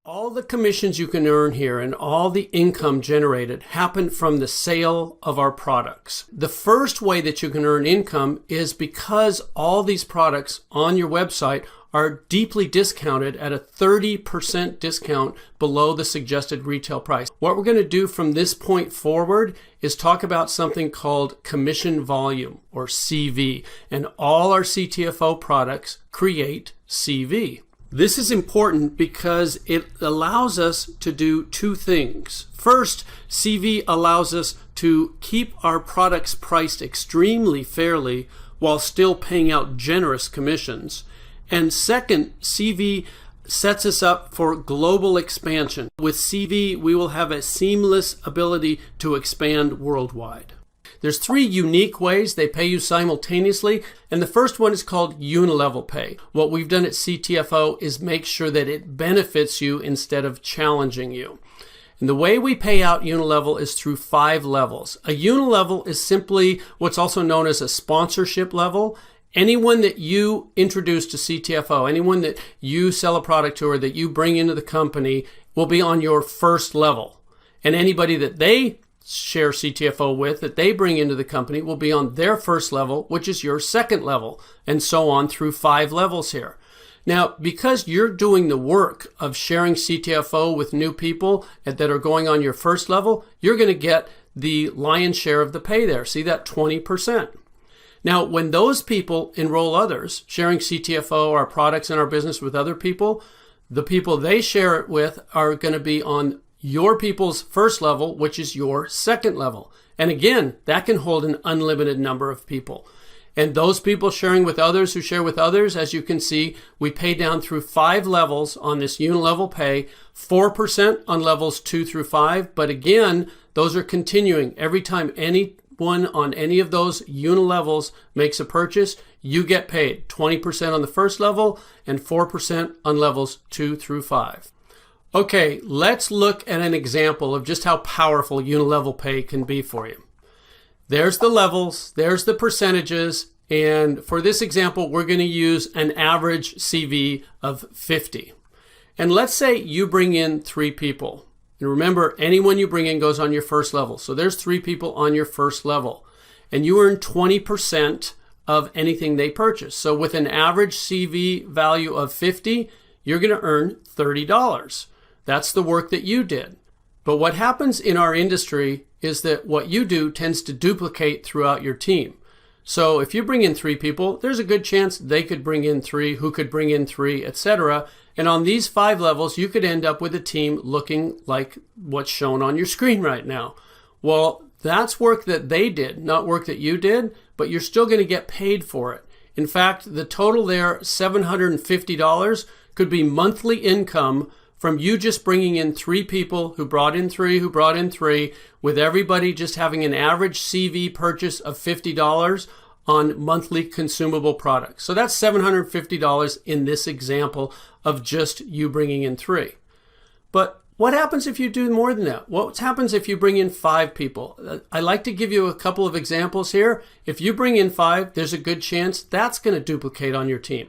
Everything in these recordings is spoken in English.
All the commissions you can earn here and all the income generated happen from the sale of our products. The first way that you can earn income is because all these products on your website are deeply discounted at a 30% discount below the suggested retail price. What we're going to do from this point forward is talk about something called commission volume, or CV, and all our CTFO products create CV. This is important because it allows us to do two things. First, CV allows us to keep our products priced extremely fairly while still paying out generous commissions. And second, CV sets us up for global expansion. With CV, we will have a seamless ability to expand worldwide. There's three unique ways they pay you simultaneously, and the first one is called UNILEVEL pay. What we've done at CTFO is make sure that it benefits you instead of challenging you. And the way we pay out UNILEVEL is through 5 levels. A UNILEVEL is simply what's also known as a sponsorship level. Anyone that you introduce to CTFO, anyone that you sell a product to or that you bring into the company will be on your first level. And anybody that they share CTFO with, that they bring into the company, will be on their first level, which is your second level, and so on through 5 levels here. Now, because you're doing the work of sharing CTFO with new people that are going on your first level, you're going to get the lion's share of the pay there. See that 20%. Now, when those people enroll others, sharing CTFO, our products and our business with other people, the people they share it with are going to be on your people's first level, which is your second level. And again, that can hold an unlimited number of people. And those people sharing with others who share with others, as you can see, we pay down through 5 levels on this UNILEVEL pay, 4% on levels 2 through 5. But again, those are continuing. Every time anyone on any of those UNILEVELs makes a purchase, you get paid 20% on the first level and 4% on levels 2 through 5. Okay, let's look at an example of just how powerful UNILEVEL pay can be for you. There's the levels, there's the percentages, and for this example, we're going to use an average CV of 50. And let's say you bring in 3 people. And remember, anyone you bring in goes on your first level. So there's 3 people on your first level. And you earn 20% of anything they purchase. So with an average CV value of 50, you're going to earn $30. That's the work that you did. But what happens in our industry is that what you do tends to duplicate throughout your team. So if you bring in 3 people, there's a good chance they could bring in 3, who could bring in 3, etc. And on these 5 levels, you could end up with a team looking like what's shown on your screen right now. Well, that's work that they did, not work that you did, but you're still going to get paid for it. In fact, the total there, $750, could be monthly income from you just bringing in 3 people who brought in 3, who brought in 3, with everybody just having an average CV purchase of $50 on monthly consumable products. So that's $750 in this example of just you bringing in 3. But what happens if you do more than that? What happens if you bring in 5 people? I like to give you a couple of examples here. If you bring in 5, there's a good chance that's going to duplicate on your team.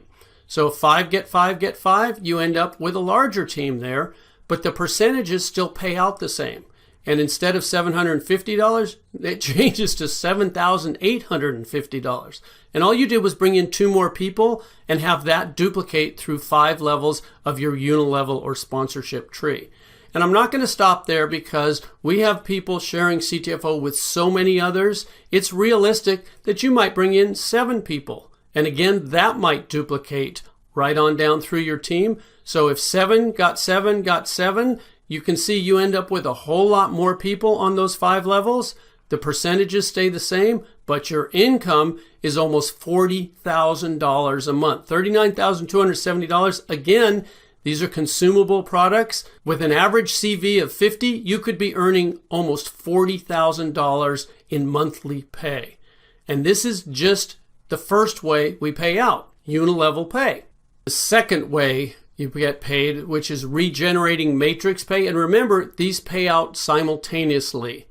So 5 get 5 get 5, you end up with a larger team there, but the percentages still pay out the same. And instead of $750, it changes to $7,850. And all you did was bring in 2 more people and have that duplicate through 5 levels of your UNILEVEL or sponsorship tree. And I'm not going to stop there because we have people sharing CTFO with so many others. It's realistic that you might bring in 7 people. And again, that might duplicate right on down through your team. So if 7 got 7 got 7, you can see you end up with a whole lot more people on those 5 levels. The percentages stay the same, but your income is almost $40,000 a month, $39,270. Again, these are consumable products. With an average CV of 50, you could be earning almost $40,000 in monthly pay. And this is just the first way we pay out, UNILEVEL pay. The second way you get paid, which is regenerating matrix pay. And remember, these pay out simultaneously.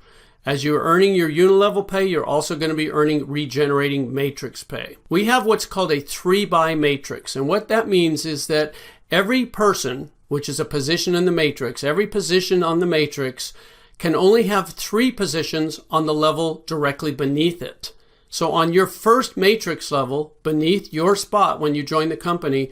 As you're earning your UNILEVEL pay, you're also going to be earning regenerating matrix pay. We have what's called a 3-by matrix. And what that means is that every person which is a position in the matrix, every position on the matrix can only have 3 positions on the level directly beneath it. So on your first matrix level, beneath your spot when you join the company,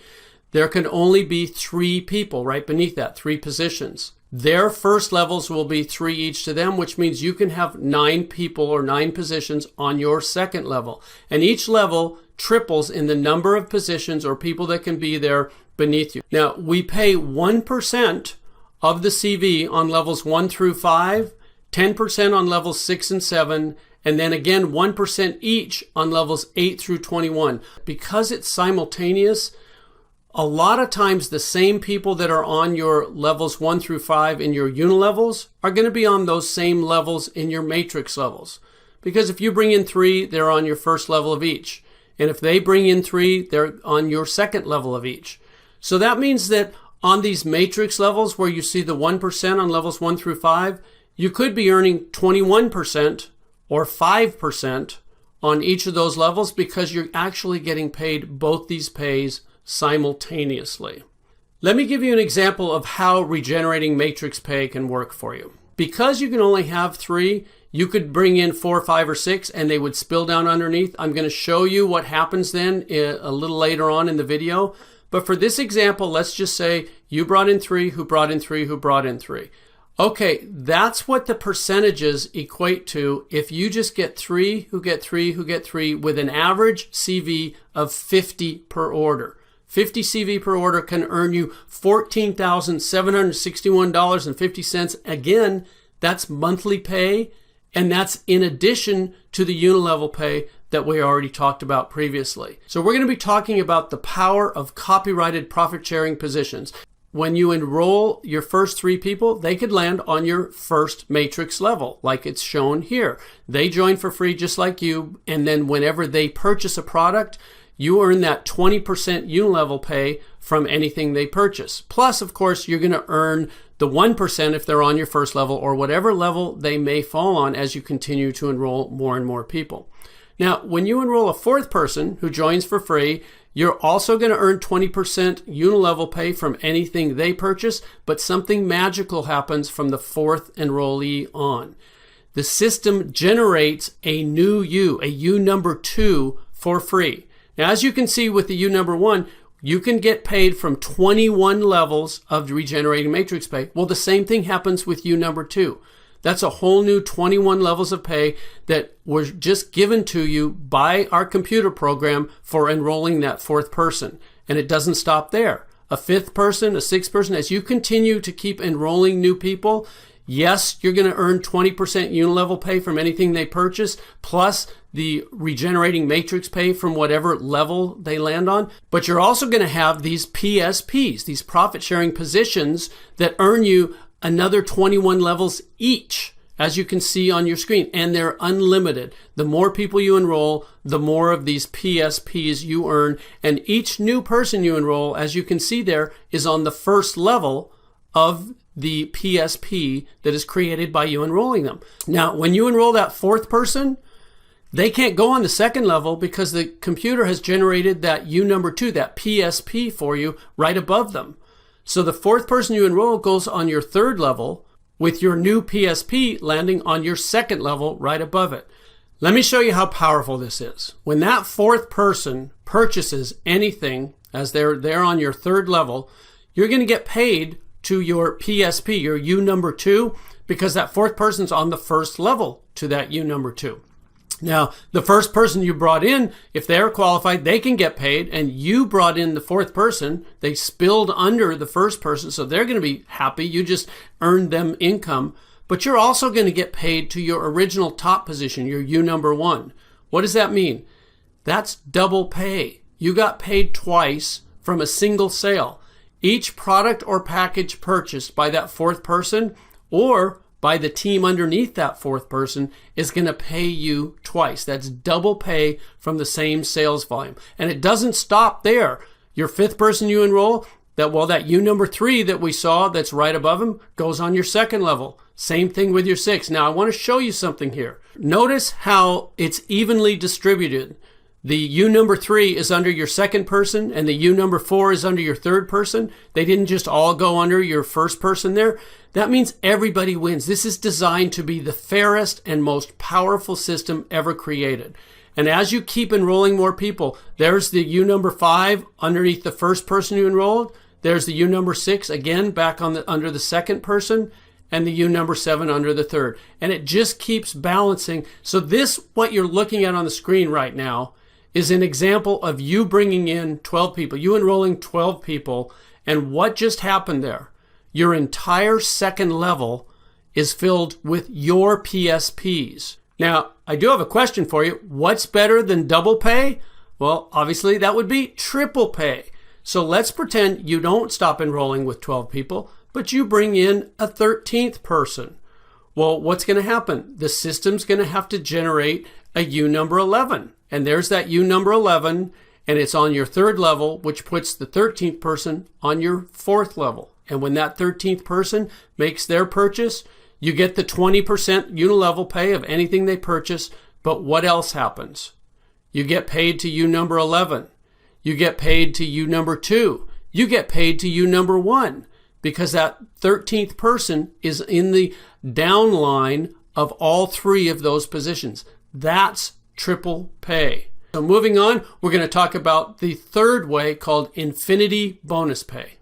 there can only be 3 people right beneath that, 3 positions. Their first levels will be 3 each to them, which means you can have 9 people or 9 positions on your second level. And each level triples in the number of positions or people that can be there beneath you. Now, we pay 1% of the CV on levels 1 through 5, 10% on levels 6 and 7, and then again 1% each on levels 8 through 21. Because it's simultaneous, a lot of times the same people that are on your levels 1 through 5 in your unilevels are going to be on those same levels in your matrix levels. Because if you bring in 3, they're on your first level of each. And if they bring in 3, they're on your second level of each. So that means that on these matrix levels where you see the 1% on levels 1 through 5, you could be earning 21% or 5% on each of those levels because you're actually getting paid both these pays simultaneously. Let me give you an example of how regenerating matrix pay can work for you. Because you can only have 3, you could bring in 4, 5, or 6 and they would spill down underneath. I'm going to show you what happens then a little later on in the video. But for this example, let's just say you brought in 3, who brought in 3, who brought in 3. Okay, that's what the percentages equate to if you just get 3, who get 3, who get 3 with an average CV of 50 per order. 50 CV per order can earn you $14,761.50. Again, that's monthly pay, and that's in addition to the unilevel pay that we already talked about previously. So we're going to be talking about the power of copyrighted profit-sharing positions. When you enroll your first 3 people, they could land on your first matrix level, like it's shown here. They join for free just like you, and then whenever they purchase a product, you earn that 20% unilevel pay from anything they purchase. Plus, of course, you're going to earn the 1% if they're on your first level or whatever level they may fall on as you continue to enroll more and more people. Now, when you enroll a 4th person who joins for free, you're also going to earn 20% unilevel pay from anything they purchase, but something magical happens from the 4th enrollee on. The system generates a new U, a U number 2 for free. Now, as you can see with the U number 1, you can get paid from 21 levels of regenerating matrix pay. Well, the same thing happens with U number 2. That's a whole new 21 levels of pay that were just given to you by our computer program for enrolling that 4th person. And it doesn't stop there. A 5th person, a 6th person, as you continue to keep enrolling new people, yes, you're going to earn 20% unilevel pay from anything they purchase, plus the regenerating matrix pay from whatever level they land on. But you're also going to have these PSPs, these profit sharing positions that earn you another 21 levels each, as you can see on your screen, and they're unlimited. The more people you enroll, the more of these PSPs you earn, and each new person you enroll, as you can see there, is on the first level of the PSP that is created by you enrolling them. Now, when you enroll that 4th person, they can't go on the second level because the computer has generated that U number 2, that PSP for you right above them. So the 4th person you enroll goes on your 3rd level with your new PSP landing on your 2nd level right above it. Let me show you how powerful this is. When that 4th person purchases anything as they're there on your 3rd level, you're going to get paid to your PSP, your U number 2, because that 4th person's on the 1st level to that U number 2. Now, the first person you brought in, if they're qualified, they can get paid, and you brought in the 4th person. They spilled under the 1st person, so they're going to be happy. You just earned them income. But you're also going to get paid to your original top position, your U number 1. What does that mean? That's double pay. You got paid twice from a single sale. Each product or package purchased by that 4th person or by the team underneath that 4th person is going to pay you twice. That's double pay from the same sales volume. And it doesn't stop there. Your 5th person you enroll, that U number 3 that we saw that's right above him goes on your 2nd level. Same thing with your 6th. Now I want to show you something here. Notice how it's evenly distributed. the U number 3 is under your second person and the U number 4 is under your third person. They didn't just all go under your first person there. That means everybody wins. This is designed to be the fairest and most powerful system ever created. And as you keep enrolling more people, there's the U number 5 underneath the first person you enrolled. There's the U number 6 again back under the second person, and the U number 7 under the third. And it just keeps balancing. So this, what you're looking at on the screen right now, is an example of you bringing in 12 people, you enrolling 12 people, and what just happened there? Your entire second level is filled with your PSPs. Now, I do have a question for you. What's better than double pay? Well, obviously that would be triple pay. So let's pretend you don't stop enrolling with 12 people, but you bring in a 13th person. Well, what's going to happen? The system's going to have to generate a U number 11. And there's that U number 11, and it's on your third level, which puts the 13th person on your fourth level. And when that 13th person makes their purchase, you get the 20% unilevel pay of anything they purchase. But what else happens? You get paid to U number 11. You get paid to U number 2. You get paid to U number 1, because that 13th person is in the downline of all three of those positions. That's triple pay. So moving on, we're going to talk about the third way, called infinity bonus pay.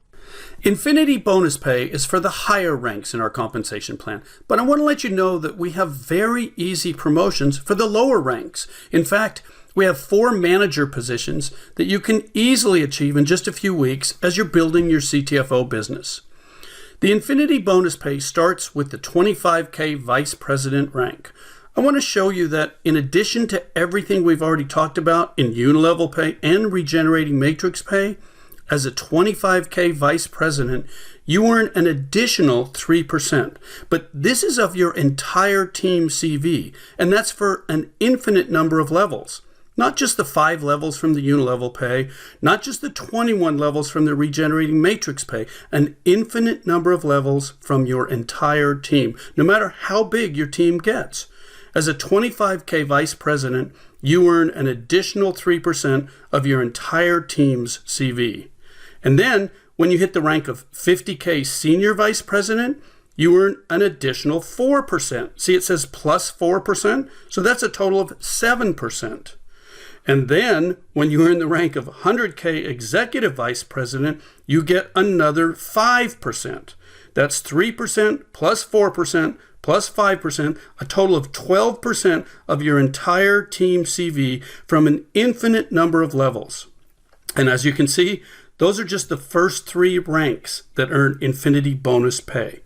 Infinity bonus pay is for the higher ranks in our compensation plan, but I want to let you know that we have very easy promotions for the lower ranks. In fact, we have 4 manager positions that you can easily achieve in just a few weeks as you're building your CTFO business. The infinity bonus pay starts with the 25K vice president rank. I want to show you that in addition to everything we've already talked about in unilevel pay and regenerating matrix pay, as a 25K vice president, you earn an additional 3%. But this is of your entire team CV, and that's for an infinite number of levels. Not just the 5 levels from the unilevel pay, not just the 21 levels from the regenerating matrix pay, an infinite number of levels from your entire team, no matter how big your team gets. As a 25K vice president, you earn an additional 3% of your entire team's CV. And then, when you hit the rank of 50K senior vice president, you earn an additional 4%. See, it says plus 4%, so that's a total of 7%. And then, when you earn the rank of 100K executive vice president, you get another 5%. That's 3% plus 4% plus 5%, a total of 12% of your entire team CV from an infinite number of levels. And as you can see, those are just the first 3 ranks that earn infinity bonus pay.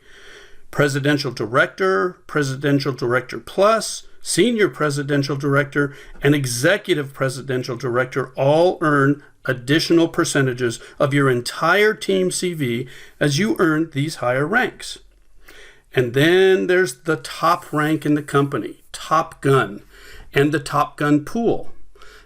Presidential Director, Presidential Director Plus, Senior Presidential Director, and Executive Presidential Director all earn additional percentages of your entire team CV as you earn these higher ranks. And then there's the top rank in the company, Top Gun, and the Top Gun pool.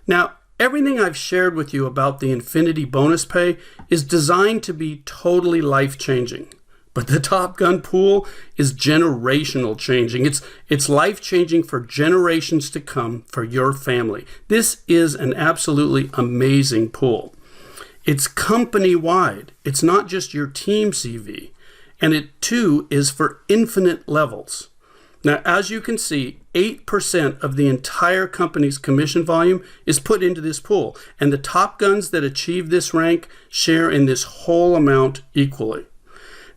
Now, everything I've shared with you about the infinity bonus pay is designed to be totally life-changing. But the Top Gun pool is generational changing. It's life-changing for generations to come for your family. This is an absolutely amazing pool. It's company-wide. It's not just your team CV. And it too is for infinite levels. Now, as you can see, 8% of the entire company's commission volume is put into this pool, and the top guns that achieve this rank share in this whole amount equally.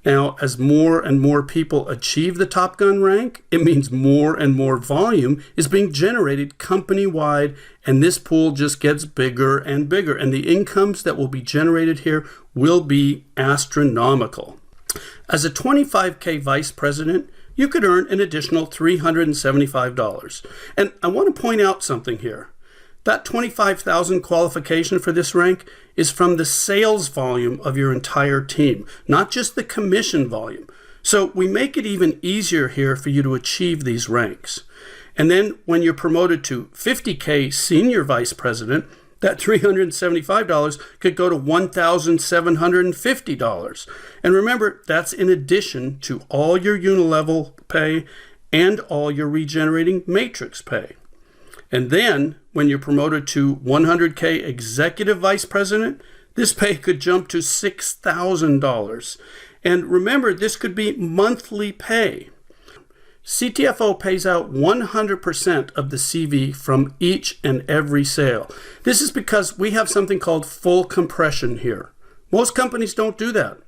Now, as more and more people achieve the Top Gun rank, it means more and more volume is being generated company-wide, and this pool just gets bigger and bigger, and the incomes that will be generated here will be astronomical. As a 25K vice president, you could earn an additional $375. And I want to point out something here. That $25,000 qualification for this rank is from the sales volume of your entire team, not just the commission volume. So we make it even easier here for you to achieve these ranks. And then when you're promoted to 50K senior vice president, that $375 could go to $1,750. And remember, that's in addition to all your unilevel pay and all your regenerating matrix pay. And then when you're promoted to 100K Executive Vice President, this pay could jump to $6,000. And remember, this could be monthly pay. CTFO pays out 100% of the CV from each and every sale. This is because we have something called full compression here. Most companies don't do that.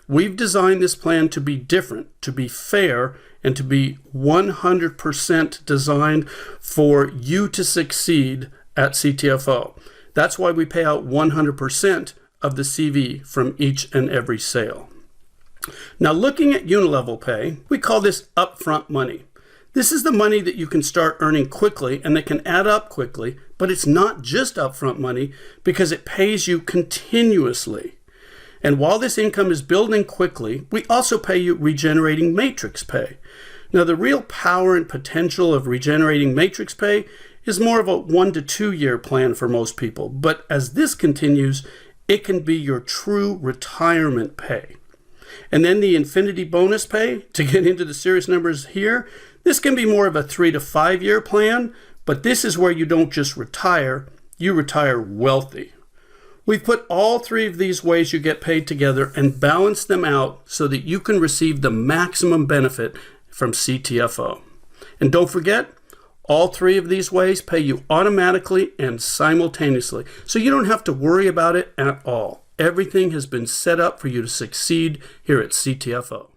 We've designed this plan to be different, to be fair, and to be 100% designed for you to succeed at CTFO. That's why we pay out 100% of the CV from each and every sale. Now, looking at UNILEVEL pay, we call this upfront money. This is the money that you can start earning quickly and that can add up quickly, but it's not just upfront money because it pays you continuously. And while this income is building quickly, we also pay you regenerating matrix pay. Now, the real power and potential of regenerating matrix pay is more of a 1 to 2 year plan for most people, but as this continues, it can be your true retirement pay. And then the infinity bonus pay, to get into the serious numbers here, this can be more of a 3 to 5 year plan, but this is where you don't just retire, you retire wealthy. We've put all three of these ways you get paid together and balanced them out so that you can receive the maximum benefit from CTFO. And don't forget, all three of these ways pay you automatically and simultaneously, so you don't have to worry about it at all. Everything has been set up for you to succeed here at CTFO.